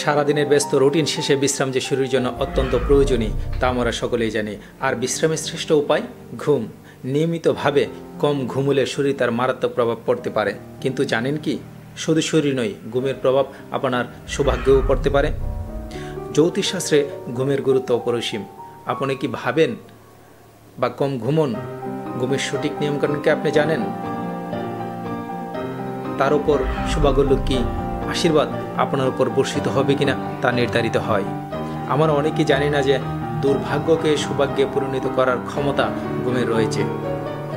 সারাদিনের ব্যস্ত রুটিন শেষে বিশ্রাম যে শরীরের জন্য অত্যন্ত প্রয়োজনীয় তা আমরা সকলেই জানি। আর বিশ্রামের শ্রেষ্ঠ উপায় ঘুম। নিয়মিতভাবে কম ঘুমলে শরীর তার মারাত্মক প্রভাব পড়তে পারে। কিন্তু জানেন কি, শুধু শরীর নয়, ঘুমের প্রভাব আপনার সৌভাগ্যেও পড়তে পারে। জ্যোতিষশাস্ত্রে ঘুমের গুরুত্ব অপরিসীম। আপনি কি ভাবেন বা কম ঘুমন, ঘুমের সঠিক নিয়মকানুন কি আপনি জানেন? তার উপর সৌভাগ্য কি আশীর্বাদ আপনার উপর বর্ষিত হবে কিনা তা নির্ধারিত হয়। আমরা অনেকেই জানি না যে দুর্ভাগ্যকে সৌভাগ্যে পরিণত করার ক্ষমতা ঘুমের রয়েছে।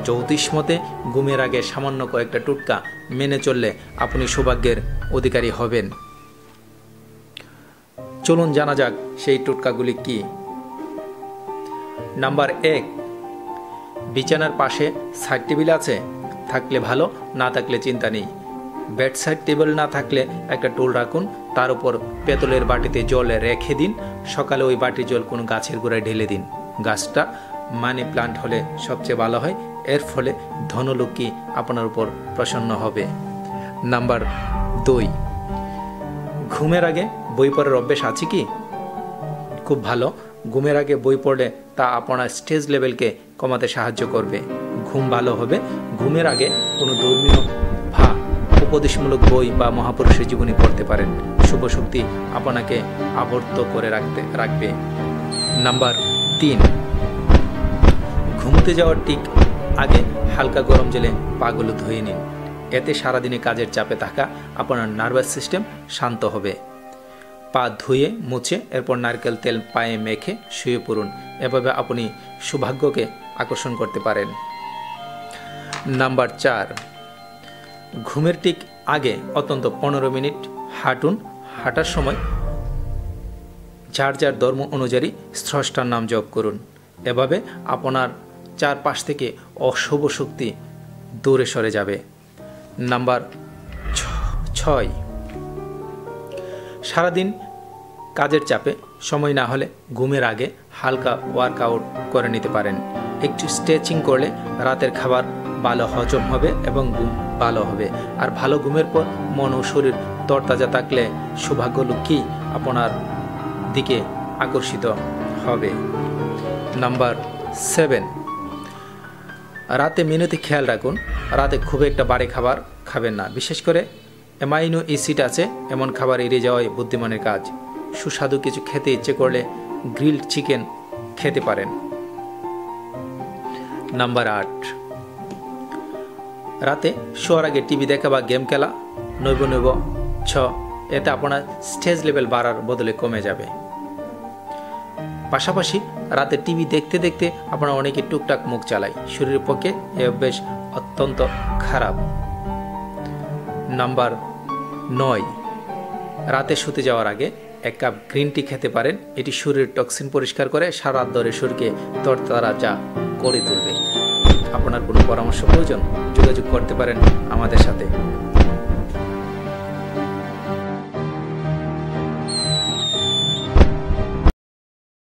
জ্যোতিষ মতে ঘুমের আগে সামান্য কয়েকটা টোটকা মেনে চললে আপনি সৌভাগ্যের অধিকারী হবেন। চলুন জানা যাক সেই টোটকাগুলি কি। নাম্বার 1, বিছানার পাশে সাইড টেবিল আছে? থাকলে ভালো, না থাকলে চিন্তা নেই। বেড সাইড টেবিল না থাকলে একটা টুল রাখুন, তার উপর পেতলের বাটিতে জল রেখে দিন। সকালে ওই বাটির জল কোনো গাছের গোড়ায় ঢেলে দিন। গাছটা মানি প্লান্ট হলে সবচেয়ে ভালো হয়, এর ফলে ধনলক্ষ্মী আপনার উপর প্রসন্ন হবে। নাম্বার 2, ঘুমের আগে বই পড়ার অভ্যেস আছে কি? খুব ভালো। ঘুমের আগে বই পড়লে তা আপনার স্ট্রেস লেভেলকে কমাতে সাহায্য করবে। ঘুম ভালো হবে। ঘুমের আগে কোনো ধর্মীয় বা উপদেশমূলক বই বা মহাপুরুষের জীবনী পড়তে পারেন। শুভ শক্তি আপনাকে আবর্ত করে রাখবে। নাম্বার 3, ঘুমোতে যাওয়ার ঠিক আগে হালকা গরম জলে পাগুলো ধুয়ে নিন। এতে সারাদিনে কাজের চাপে থাকা আপনার নার্ভাস সিস্টেম শান্ত হবে। পা ধুয়ে মুছে এরপর নারকেল তেল পায়ে মেখে শুয়ে পড়ুন। এভাবে আপনি সৌভাগ্যকে আকর্ষণ করতে পারেন। নাম্বার 4, ঘুমের ঠিক আগে অন্তত 15 মিনিট হাঁটুন। হাঁটার সময় যার যার ধর্ম অনুযায়ী স্রষ্টার নাম জপ করুন। এভাবে আপনার চারপাশ থেকে অশুভ শক্তি দূরে সরে যাবে। নাম্বার 6, সারাদিন কাজের চাপে সময় না হলে ঘুমের আগে হালকা ওয়ার্কআউট করে নিতে পারেন। একটু স্ট্রেচিং করলে রাতের খাবার ভালো হজম হবে এবং ঘুম ভালো হবে। আর ভালো ঘুমের পর মন ও শরীর তরতাজা থাকলে সৌভাগ্য লক্ষ্মী আপনার দিকে আকর্ষিত হবে। নাম্বার 7, রাতে মেনুতে খেয়াল রাখুন। রাতে খুব একটা বাড়ি খাবার খাবেন না। বিশেষ করে অ্যামাইনো অ্যাসিড আছে এমন খাবার এড়িয়ে যাওয়াই বুদ্ধিমানের কাজ। সুস্বাদু কিছু খেতে ইচ্ছে করলে গ্রিলড চিকেন খেতে পারেন। নাম্বার 8, রাতে শোয়ার আগে টিভি দেখা বা গেম খেলা নৈব এতে আপনার স্ট্রেস লেভেল বাড়ার বদলে কমে যাবে। পাশাপাশি রাতে টিভি দেখতে দেখতে আপনারা অনেকে টুকটাক মুখ চালায়। শরীরের পক্ষে এ অভ্যেস অত্যন্ত খারাপ। নাম্বার 9, রাতে শুতে যাওয়ার আগে 1 কাপ গ্রিন টি খেতে পারেন। এটি শরীরের টক্সিন পরিষ্কার করে সারা রাত ধরে শরীরকে তরতাজা করে তুলবে। আপনার কোনো পরামর্শ প্রয়োজন? যোগাযোগ করতে পারেন আমাদের সাথে।